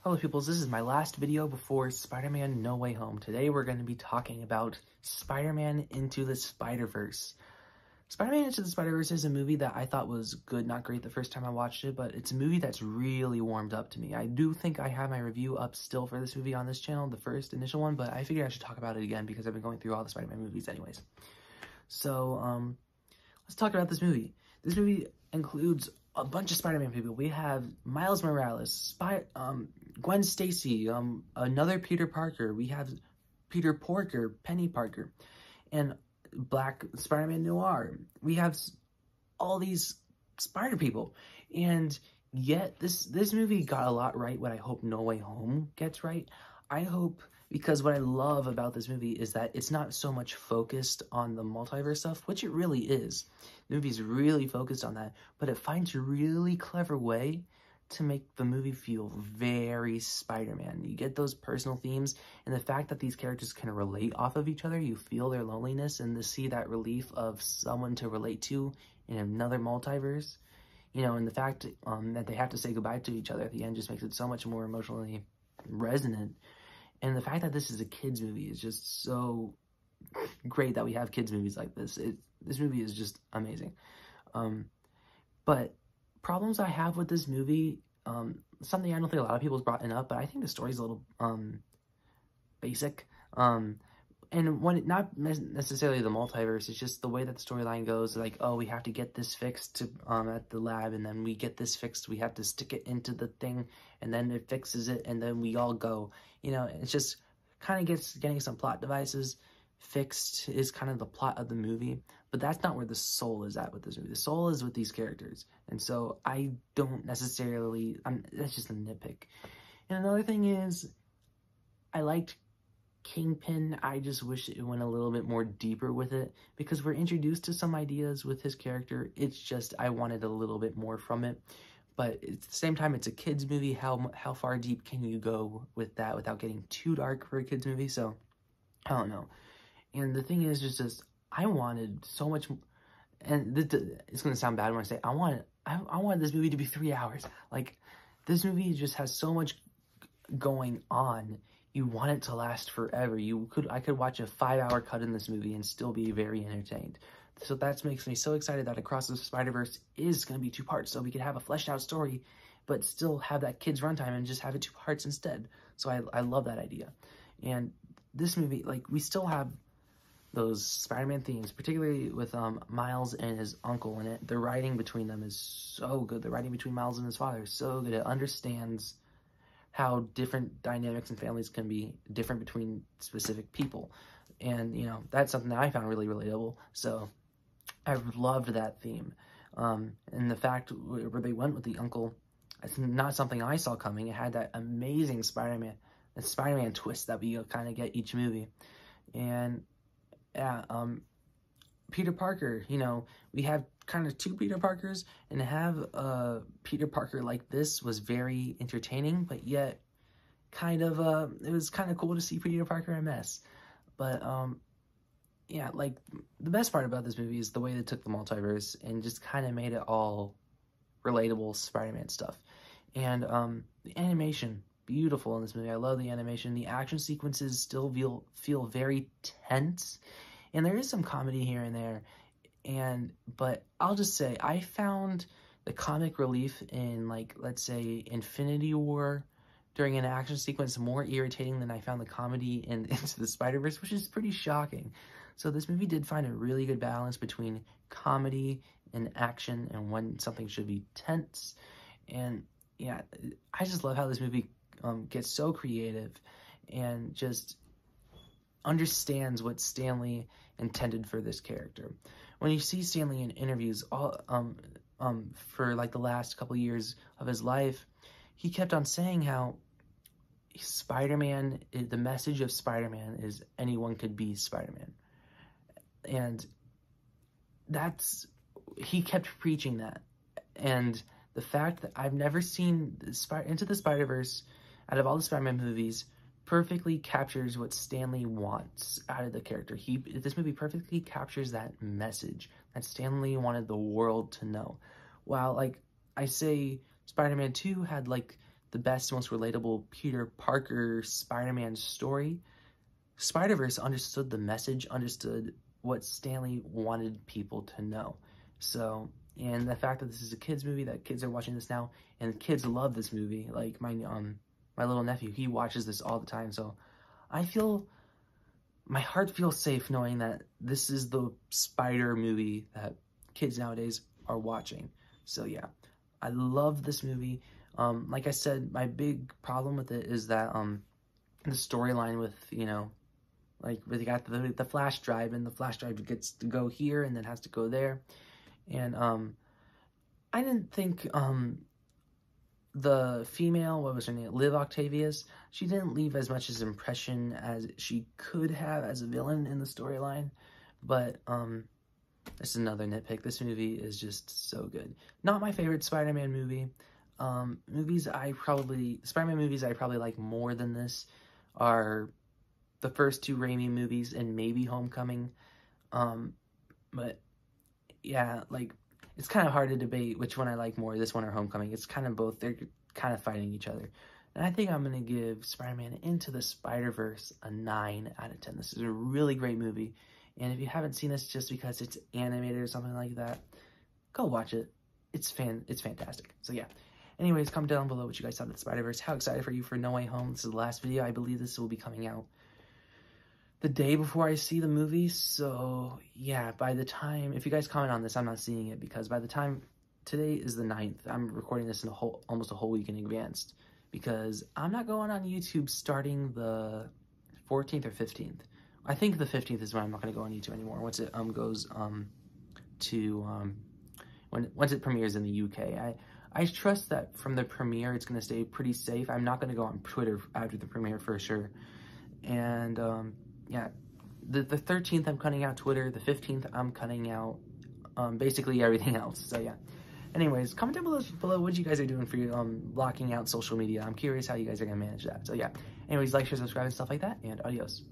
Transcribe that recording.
Hello peoples, this is my last video before Spider-Man No Way Home. Today we're going to be talking about Spider-Man Into the Spider-Verse. Spider-Man Into the Spider-Verse is a movie that I thought was good, not great the first time I watched it, but it's a movie that's really warmed up to me. I do think I have my review up still for this movie on this channel, the first initial one, but I figured I should talk about it again because I've been going through all the Spider-Man movies anyways. So, let's talk about this movie. This movie includes a bunch of Spider-Man people. We have Miles Morales, Gwen Stacy, another Peter Parker. We have Peter Porker, Penny Parker, and Black Spider-Man Noir. We have all these Spider people, and yet this movie got a lot right. What I hope No Way Home gets right. I hope, because what I love about this movie is that it's not so much focused on the multiverse stuff, which it really is. The movie's really focused on that, but it finds a really clever way to make the movie feel very Spider-Man. You get those personal themes, and the fact that these characters can relate off of each other, you feel their loneliness, and to see that relief of someone to relate to in another multiverse, you know, and the fact that they have to say goodbye to each other at the end just makes it so much more emotionally resonant. And the fact that this is a kids movie is just so great that we have kids movies like this. This movie is just amazing. But problems I have with this movie, something I don't think a lot of people's brought up, but I think the story's a little basic. And when not necessarily the multiverse, it's just the way that the storyline goes. Like, oh, we have to get this fixed at the lab, and then we get this fixed. We have to stick it into the thing, and then it fixes it, and then we all go. You know, it's just kind of getting some plot devices fixed is kind of the plot of the movie. But that's not where the soul is at with this movie. The soul is with these characters, and so I don't necessarily. That's just a nitpick. And another thing is, I liked Kingpin. I just wish it went a little bit more deeper with it, because we're introduced to some ideas with his character. It's just I wanted a little bit more from it, but at the same time, it's a kids movie. How far deep can you go with that without getting too dark for a kids movie? So I don't know. And the thing is just I wanted so much, and it's gonna sound bad when I say I wanted this movie to be 3 hours. Like, this movie just has so much going on. You want it to last forever. I could watch a 5-hour cut in this movie and still be very entertained. So that makes me so excited that Across the Spider-Verse is going to be 2 parts, so we could have a fleshed out story, but still have that kid's runtime and just have it 2 parts instead. So I love that idea. And this movie, like, we still have those Spider-Man themes, particularly with Miles and his uncle in it. The writing between them is so good. The writing between Miles and his father is so good. It understands how different dynamics and families can be different between specific people. And, you know, that's something that I found really relatable. So I loved that theme. And the fact where they went with the uncle, it's not something I saw coming. It had that amazing Spider-Man twist that we kind of get each movie. And yeah, Peter Parker, you know, we have kind of 2 Peter Parkers, and to have a Peter Parker like this was very entertaining, but yet kind of, it was kind of cool to see Peter Parker a mess. But, yeah, like, the best part about this movie is the way they took the multiverse and just kind of made it all relatable Spider-Man stuff. And, the animation, beautiful in this movie. I love the animation. The action sequences still feel very tense, and there is some comedy here and there. But I'll just say, I found the comic relief in, like, let's say, Infinity War during an action sequence more irritating than I found the comedy in Into the Spider-Verse, which is pretty shocking. So this movie did find a really good balance between comedy and action and when something should be tense. And yeah, I just love how this movie gets so creative and just understands what Stanley intended for this character. When you see Stanley in interviews for like the last couple years of his life, he kept on saying how Spider-Man, the message of Spider-Man is anyone could be Spider-Man. And he kept preaching that. And the fact that I've never seen Into the Spider-Verse, out of all the Spider-Man movies, perfectly captures what Stanley wants out of the character. This movie perfectly captures that message that Stanley wanted the world to know. While, like, I say Spider-Man 2 had, like, the best, most relatable Peter Parker Spider-Man story. SpiderVerse understood the message, understood what Stan Lee wanted people to know. So, and the fact that this is a kids movie, that kids are watching this now, and kids love this movie. Like my little nephew, he watches this all the time. So my heart feels safe knowing that this is the Spider movie that kids nowadays are watching. So yeah, I love this movie. Like I said, my big problem with it is that the storyline with, you know, like they got the flash drive, and the flash drive gets to go here and then has to go there. And I didn't think the female, what was her name, Liv Octavius, she didn't leave as much as impression as she could have as a villain in the storyline. But this is another nitpick. This movie is just so good. Not my favorite Spider-Man movie. Spider-Man movies I probably like more than this are the first two Raimi movies and maybe Homecoming. But yeah, like, it's kind of hard to debate which one I like more, this one or Homecoming. It's kind of both. They're kind of fighting each other. And I think I'm going to give Spider-Man Into the Spider-Verse a 9 out of 10. This is a really great movie. And if you haven't seen this just because it's animated or something like that, go watch it. It's fantastic. So yeah. Anyways, comment down below what you guys thought of the Spider-Verse. How excited are you for No Way Home? This is the last video. I believe this will be coming out the day before I see the movie. So yeah, by the time, if you guys comment on this, I'm not seeing it, because by the time, today is the 9th, I'm recording this in almost a whole week in advance, because I'm not going on YouTube starting the 14th or 15th. I think the 15th is when I'm not going to go on YouTube anymore, once it goes once it premieres in the UK. I trust that from the premiere it's going to stay pretty safe. I'm not going to go on Twitter after the premiere for sure. And yeah, the 13th I'm cutting out Twitter, the 15th I'm cutting out basically everything else. So yeah. Anyways, comment down below what you guys are doing for your blocking out social media. I'm curious how you guys are going to manage that. So yeah. Anyways, like, share, subscribe, and stuff like that, and adios.